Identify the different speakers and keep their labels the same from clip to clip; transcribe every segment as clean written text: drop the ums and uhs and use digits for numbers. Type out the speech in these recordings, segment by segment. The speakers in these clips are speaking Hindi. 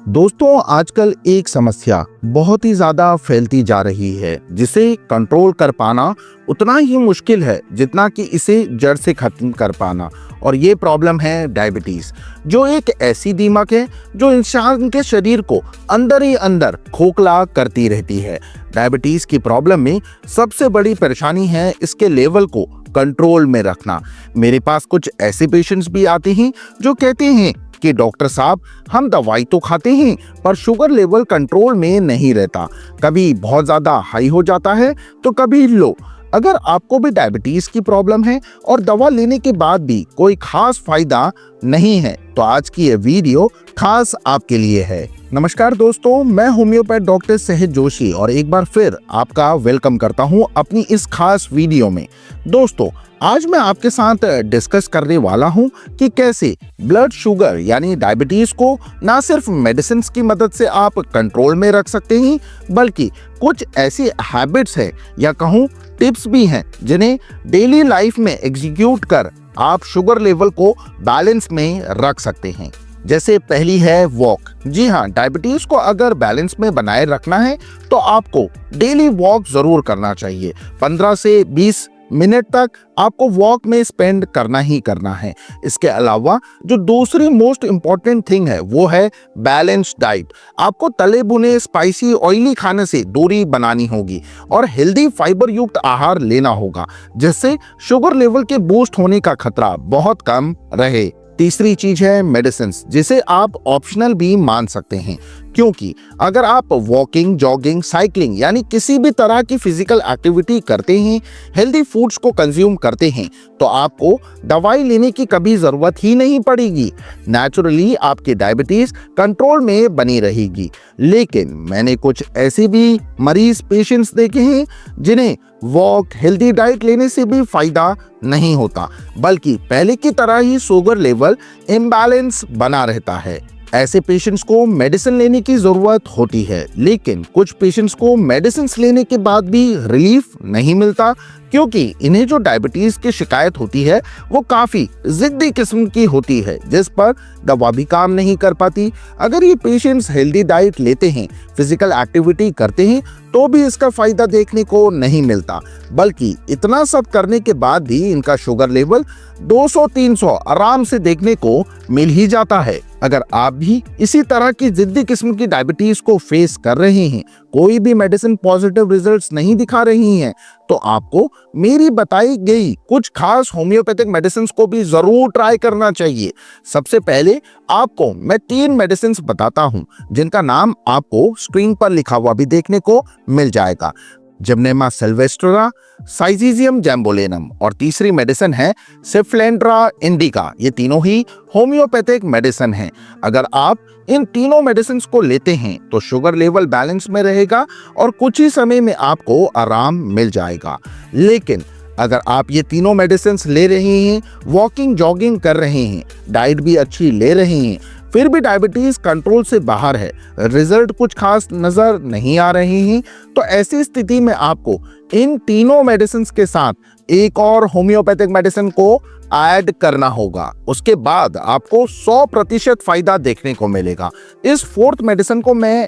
Speaker 1: दोस्तों आजकल एक समस्या बहुत ही ज्यादा फैलती जा रही है जिसे कंट्रोल कर पाना उतना ही मुश्किल है जितना कि इसे जड़ से खत्म कर पाना। और ये प्रॉब्लम है डायबिटीज, जो एक ऐसी दीमक है जो इंसान के शरीर को अंदर ही अंदर खोखला करती रहती है। डायबिटीज की प्रॉब्लम में सबसे बड़ी परेशानी है इसके लेवल को कंट्रोल में रखना। मेरे पास कुछ ऐसे पेशेंट्स भी आते हैं जो कहते हैं कि डॉक्टर साहब, हम दवाई तो खाते हैं पर शुगर लेवल कंट्रोल में नहीं रहता, कभी बहुत ज़्यादा हाई हो जाता है तो कभी लो। अगर आपको भी डायबिटीज़ की प्रॉब्लम है और दवा लेने के बाद भी कोई खास फायदा नहीं है तो आज की ये वीडियो खास आपके लिए है। नमस्कार दोस्तों, मैं होम्योपैथ डॉक्टर सहज जोशी और एक बार फिर आपका वेलकम करता हूं अपनी इस खास वीडियो में। दोस्तों आज मैं आपके साथ डिस्कस करने वाला हूं कि कैसे ब्लड शुगर यानी डायबिटीज को ना सिर्फ मेडिसिन की मदद से आप कंट्रोल में रख सकते हैं बल्कि कुछ ऐसी हैबिट्स हैं या कहूं टिप्स भी हैं जिन्हें डेली लाइफ में एग्जीक्यूट कर आप शुगर लेवल को बैलेंस में रख सकते हैं। जैसे पहली है वॉक। जी हाँ, डायबिटीज को अगर बैलेंस में बनाए रखना है तो आपको डेली वॉक जरूर करना चाहिए। 15 से 20 मिनट तक आपको वॉक में स्पेंड करना ही करना है। इसके अलावा जो दूसरी मोस्ट इंपॉर्टेंट थिंग है वो है बैलेंस्ड डाइट। आपको तले भुने स्पाइसी ऑयली खाने से दूरी बनानी होगी और हेल्दी फाइबर युक्त आहार लेना होगा जिससे शुगर लेवल के बूस्ट होने का खतरा बहुत कम रहे। तीसरी चीज है मेडिसिन, जिसे आप ऑप्शनल भी मान सकते हैं, क्योंकि अगर आप वॉकिंग, जॉगिंग, साइकिलिंग यानी किसी भी तरह की फिजिकल एक्टिविटी करते हैं, हेल्दी फूड्स को कंज्यूम करते हैं तो आपको दवाई लेने की कभी जरूरत ही नहीं पड़ेगी। नेचुरली आपकी डायबिटीज कंट्रोल में बनी रहेगी। लेकिन मैंने कुछ ऐसे भी मरीज पेशेंट्स देखे हैं जिन्हें वॉक, हेल्दी डाइट लेने से भी फायदा नहीं होता बल्कि पहले की तरह ही शुगर लेवल इम्बैलेंस बना रहता है। ऐसे पेशेंट्स को मेडिसिन लेने की जरूरत होती है, लेकिन कुछ पेशेंट्स को मेडिसिन लेने के बाद भी रिलीफ नहीं मिलता क्योंकि इन्हें जो डायबिटीज की शिकायत होती है वो काफी जिद्दी किस्म की होती है जिस पर दवा भी काम नहीं कर पाती। अगर ये पेशेंट्स हेल्दी डाइट लेते हैं, फिजिकल एक्टिविटी करते हैं तो भी इसका फायदा देखने को नहीं मिलता, बल्कि इतना सब करने के बाद भी इनका शुगर लेवल 200-300 आराम से देखने को मिल ही जाता है। अगर आप भी इसी तरह की जिद्दी किस्म की डायबिटीज को फेस कर रहे हैं, कोई भी मेडिसिन पॉजिटिव रिजल्ट्स नहीं दिखा रही हैं, तो आपको मेरी बताई गई कुछ खास होम्योपैथिक मेडिसिन को भी जरूर ट्राई करना चाहिए। सबसे पहले आपको मैं 3 मेडिसिन बताता हूं जिनका नाम आपको स्क्रीन पर लिखा हुआ भी देखने को मिल जाएगा। जिम्नेमा सिल्वेस्ट्रा, साइजीजियम जैम्बोलेनम और तीसरी मेडिसिन है सिफ्लेंड्रा इंडिका। ये तीनों ही होम्योपैथिक मेडिसिन हैं। अगर आप इन तीनों मेडिसिन को लेते हैं तो शुगर लेवल बैलेंस में रहेगा और कुछ ही समय में आपको आराम मिल जाएगा। लेकिन अगर आप ये तीनों मेडिसिन ले रहे हैं, वॉकिंग, जॉगिंग कर रहे हैं, डाइट भी अच्छी ले रहे हैं, फिर भी डायबिटीज कंट्रोल से बाहर है, रिजल्ट कुछ खास नजर नहीं आ रहे हैं, तो ऐसी स्थिति में आपको इन तीनों मेडिसिन के साथ एक और होम्योपैथिक मेडिसिन को ऐड करना होगा। उसके बाद आपको 100% फायदा देखने को मिलेगा। इस 4th मेडिसिन को मैं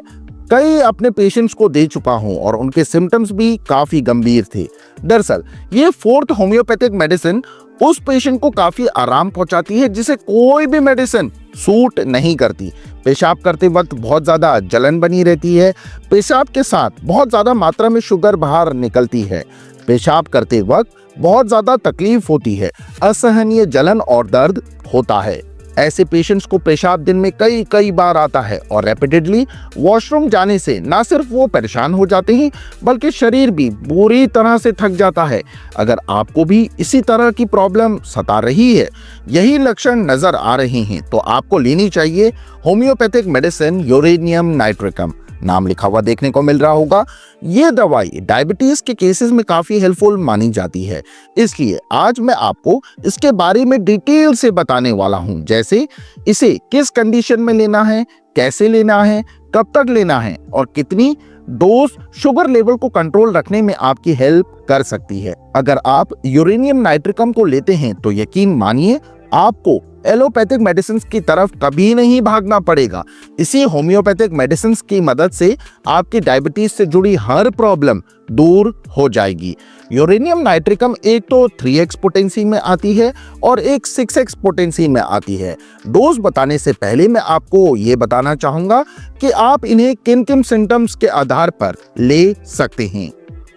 Speaker 1: कई अपने पेशेंट्स को दे चुका हूं और उनके सिम्टम्स भी काफी गंभीर थे। दरअसल ये 4th होम्योपैथिक मेडिसिन उस पेशेंट को काफी आराम पहुंचाती है जिसे कोई भी मेडिसिन सूट नहीं करती। पेशाब करते वक्त बहुत ज्यादा जलन बनी रहती है, पेशाब के साथ बहुत ज्यादा मात्रा में शुगर बाहर निकलती है, पेशाब करते वक्त बहुत ज्यादा तकलीफ होती है, असहनीय जलन और दर्द होता है। ऐसे पेशेंट्स को पेशाब दिन में कई बार आता है और रैपिडली वॉशरूम जाने से ना सिर्फ वो परेशान हो जाते हैं बल्कि शरीर भी बुरी तरह से थक जाता है। अगर आपको भी इसी तरह की प्रॉब्लम सता रही है, यही लक्षण नजर आ रहे हैं, तो आपको लेनी चाहिए होम्योपैथिक मेडिसिन यूरेनियम नाइट्रिकम। नाम लिखा हुआ देखने को मिल रहा होगा। ये दवाई डायबिटीज के केसेस में काफी हेल्पफुल मानी जाती है, इसलिए आज मैं आपको इसके बारे में डिटेल से बताने वाला हूं, जैसे इसे किस कंडीशन में लेना है, कैसे लेना है, कब तक लेना है और कितनी डोज शुगर लेवल को कंट्रोल रखने में आपकी हेल्प कर सकती है। अगर आप यूरेनियम नाइट्रिकम को लेते हैं तो यकीन मानिए आपको एलोपैथिक मेडिसिन की तरफ कभी नहीं भागना पड़ेगा। इसी होम्योपैथिक मेडिसिन की मदद से आपकी डायबिटीज से जुड़ी हर प्रॉब्लम दूर हो जाएगी। यूरेनियम नाइट्रिकम एक तो 3x पोटेंसी में आती है और एक 6x पोटेंसी में आती है। डोज बताने से पहले मैं आपको ये बताना चाहूंगा कि आप इन्हें किन किन सिम्टम्स के आधार पर ले सकते हैं।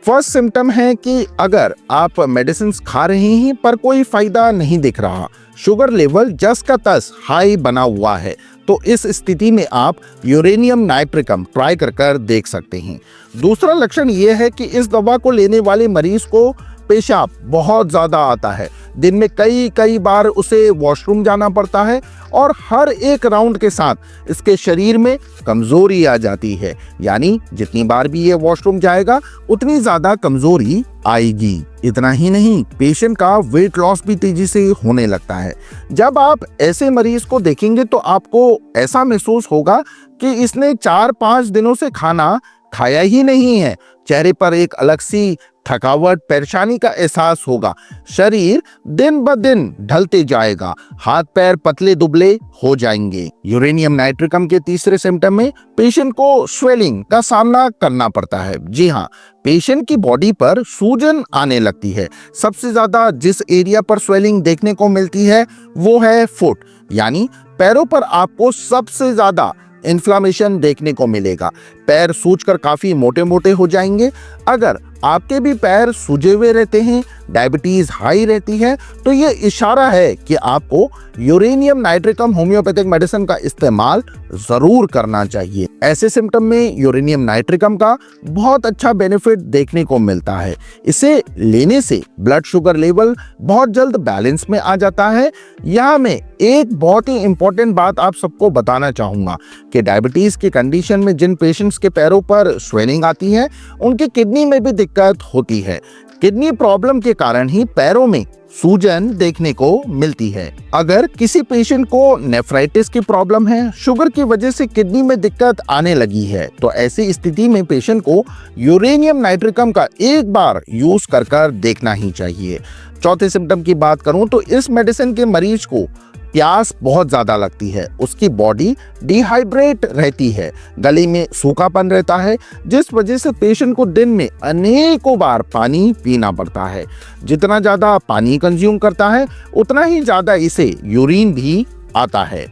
Speaker 1: फर्स्ट सिम्टम है कि अगर आप मेडिसिन खा रहे हैं पर कोई फायदा नहीं दिख रहा, शुगर लेवल जस का तस हाई बना हुआ है, तो इस स्थिति में आप यूरेनियम नाइट्रिकम ट्राई कर देख सकते हैं। दूसरा लक्षण यह है कि इस दवा को लेने वाले मरीज को पेशाब बहुत ज़्यादा आता है। दिन में कई बार उसे वॉशरूम जाना पड़ता है और हर एक राउंड के साथ इसके शरीर में कमजोरी आ जाती है। यानी जितनी बार भी ये वॉशरूम जाएगा उतनी ज़्यादा कमजोरी आएगी। इतना ही नहीं, पेशेंट का वेट लॉस भी तेजी से होने लगता है। जब आप ऐसे मरीज को देखेंगे तो आपको ऐसा महसूस होगा कि इसने 4-5 दिनों से खाना खाया ही नहीं है। चेहरे पर एक अलग सी थकावट, परेशानी का एहसास होगा। शरीर दिन ब दिन ढलते जाएगा, हाथ पैर पतले दुबले हो जाएंगे। यूरेनियम नाइट्रिकम के तीसरे सिम्टम में पेशेंट को स्वेलिंग का सामना करना पड़ता है। जी हाँ, पेशेंट की बॉडी पर सूजन आने लगती है। सबसे ज्यादा जिस एरिया पर स्वेलिंग देखने को मिलती है वो है फुट, यानी पैरों पर आपको सबसे ज्यादा इन्फ्लामेशन देखने को मिलेगा। पैर सूजकर काफी मोटे मोटे हो जाएंगे। अगर आपके भी पैर सूजे हुए रहते हैं, डायबिटीज हाई रहती है, तो ये इशारा है कि आपको यूरेनियम नाइट्रिकम होम्योपैथिक मेडिसिन का इस्तेमाल जरूर करना चाहिए। ऐसे सिम्टम में यूरेनियम नाइट्रिकम का बहुत अच्छा बेनिफिट देखने को मिलता है। इसे लेने से ब्लड शुगर लेवल बहुत जल्द बैलेंस में आ जाता है। यहाँ मैं एक बहुत ही इंपॉर्टेंट बात आप सबको बताना चाहूंगा कि डायबिटीज की कंडीशन में जिन पेशेंट्स के पैरों पर स्वेलिंग आती है उनकी किडनी में भी दिक्कत होती है। किडनी प्रॉब्लम के कारण ही पैरों में सूजन देखने को मिलती है। अगर किसी पेशेंट को नेफ्राइटिस की प्रॉब्लम है, शुगर की वजह से किडनी में दिक्कत आने लगी है, तो ऐसी स्थिति में पेशेंट को यूरेनियम नाइट्रिकम का एक बार यूज कर देखना ही चाहिए। चौथे सिम्टम की बात करूं तो इस मेडिसिन के मरीज को प्यास बहुत ज्यादा लगती है, उसकी बॉडी डिहाइड्रेट रहती है, गले में सूखापन रहता है, जिस वजह से पेशेंट को दिन में अनेकों बार पानी पीना पड़ता है। जितना ज्यादा पानी कंज्यूम करता है उतना ही ज्यादा इसे यूरिन भी आता है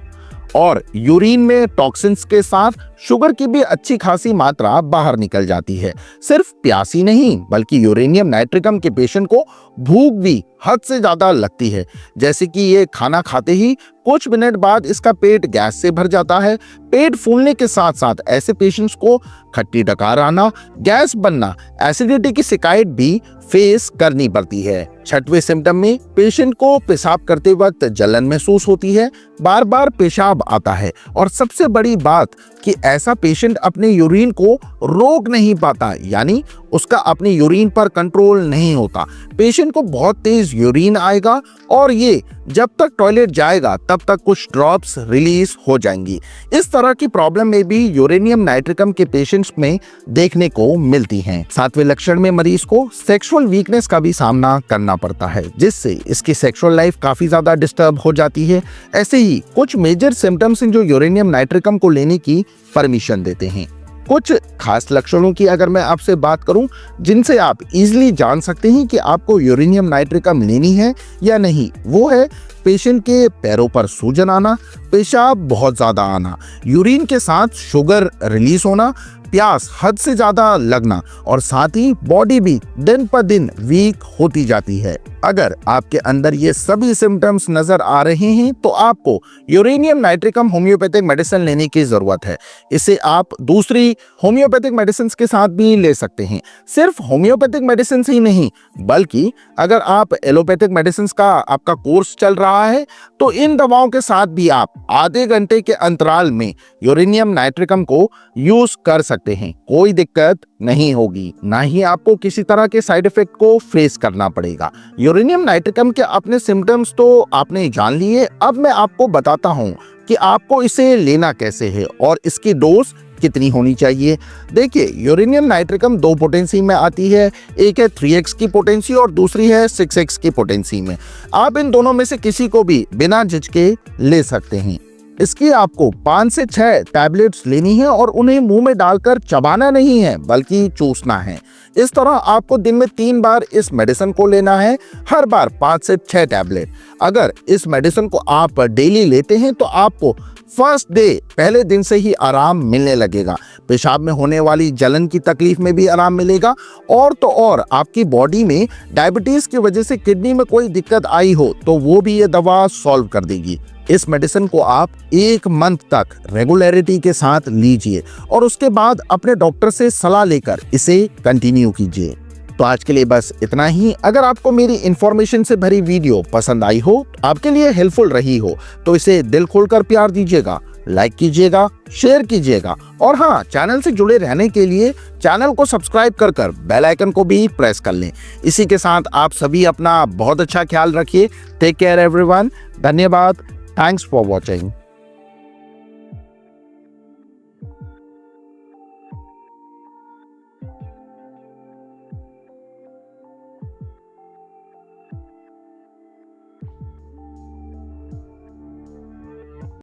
Speaker 1: और यूरिन में टॉक्सिन्स के साथ शुगर की भी अच्छी खासी मात्रा बाहर निकल जाती है। सिर्फ प्यास ही नहीं बल्कि यूरेनियम नाइट्रिकम के पेशेंट को भूख भी हद से ज्यादा लगती है। जैसे कि ये खाना खाते ही कुछ मिनट बाद इसका पेट गैस से भर जाता है। पेट फूलने के साथ साथ ऐसे पेशेंट्स को खट्टी डकार आना, गैस बनना, एसिडिटी की शिकायत भी फेस करनी पड़ती है। छठवें सिम्टम में पेशेंट को पेशाब करते वक्त जलन महसूस होती है, बार बार पेशाब आता है और सबसे बड़ी बात कि ऐसा पेशेंट अपने यूरिन को रोक नहीं पाता, यानी उसका अपने यूरिन पर कंट्रोल नहीं होता। पेशेंट को बहुत तेज यूरिन आएगा और ये जब तक टॉयलेट जाएगा तब तक कुछ ड्रॉप्स रिलीज हो जाएंगी। इस तरह की प्रॉब्लम में भी यूरेनियम नाइट्रिकम के पेशेंट्स में देखने को मिलती हैं। सातवें लक्षण में मरीज को सेक्सुअल वीकनेस का भी सामना करना पड़ता है, जिससे इसकी सेक्सुअल लाइफ काफी ज्यादा डिस्टर्ब हो जाती है। ऐसे ही कुछ मेजर सिम्टम्स हैं जो यूरेनियम नाइट्रिकम को लेने की परमिशन देते हैं। कुछ खास लक्षणों की अगर मैं आपसे बात करूं जिनसे आप इजीली जान सकते हैं कि आपको यूरेनियम नाइट्रिकम लेनी है या नहीं, वो है पेशेंट के पैरों पर सूजन आना, पेशाब बहुत ज्यादा आना, यूरिन के साथ शुगर रिलीज होना, प्यास हद से ज्यादा लगना और साथ ही बॉडी भी दिन पर दिन वीक होती जाती है। अगर आपके अंदर ये सभी सिम्टम्स नजर आ रहे हैं तो आपको यूरेनियम नाइट्रिकम होम्योपैथिक मेडिसिन लेने की जरूरत है। इसे आप दूसरी होम्योपैथिक मेडिसिन के साथ भी ले सकते हैं। सिर्फ होम्योपैथिक मेडिसिन ही नहीं बल्कि अगर आप एलोपैथिक मेडिसिन का आपका कोर्स चल रहा है तो इन दवाओं के साथ भी आप आधे घंटे के अंतराल में यूरेनियम नाइट्रिकम को यूज कर सकते हैं। कोई दिक्कत नहीं होगी, ना ही आपको किसी तरह के साइड इफेक्ट को फेस करना पड़ेगा। यूरेनियम नाइट्रिकम के अपने सिम्टम्स तो आपने जान लिए, अब मैं आपको बताता हूं कि आपको इसे लेना कैसे है और इसकी डोज कितनी होनी चाहिए? देखिए, यूरेनियम नाइट्रिकम 2 पोटेंसी में आती है। एक है 3x की पोटेंसी और दूसरी है 6x की पोटेंसी में। आप इन दोनों में से किसी को भी बिना झिझके ले सकते हैं। इसकी आपको 5 से 6 टैबलेट्स लेनी है और उन्हें मुंह में डालकर चबाना नहीं है बल्कि चूसना है। इस तरह आपको दिन में 3 बार इस मेडिसिन को लेना है, हर बार 5 से 6 टैबलेट। अगर इस मेडिसिन को आप डेली लेते हैं तो आपको फर्स्ट डे पहले दिन से ही आराम मिलने लगेगा। पेशाब में होने वाली जलन की तकलीफ में भी आराम मिलेगा और तो और आपकी बॉडी में डायबिटीज की वजह से किडनी में कोई दिक्कत आई हो तो वो भी ये दवा सॉल्व कर देगी। इस मेडिसिन को आप 1 मंथ तक रेगुलरिटी के साथ लीजिए और उसके बाद अपने डॉक्टर से सलाह लेकर इसे कंटिन्यू कीजिए। तो आज के लिए बस इतना ही। अगर आपको मेरी इंफॉर्मेशन से भरी वीडियो पसंद आई हो, आपके लिए हेल्पफुल रही हो, तो इसे दिल खोलकर प्यार दीजिएगा, लाइक कीजिएगा, शेयर कीजिएगा और हाँ, चैनल से जुड़े रहने के लिए चैनल को सब्सक्राइब कर बेल आइकन को भी प्रेस कर लें। इसी के साथ आप सभी अपना बहुत अच्छा ख्याल रखिए। Take care everyone. धन्यवाद। Thanks for watching.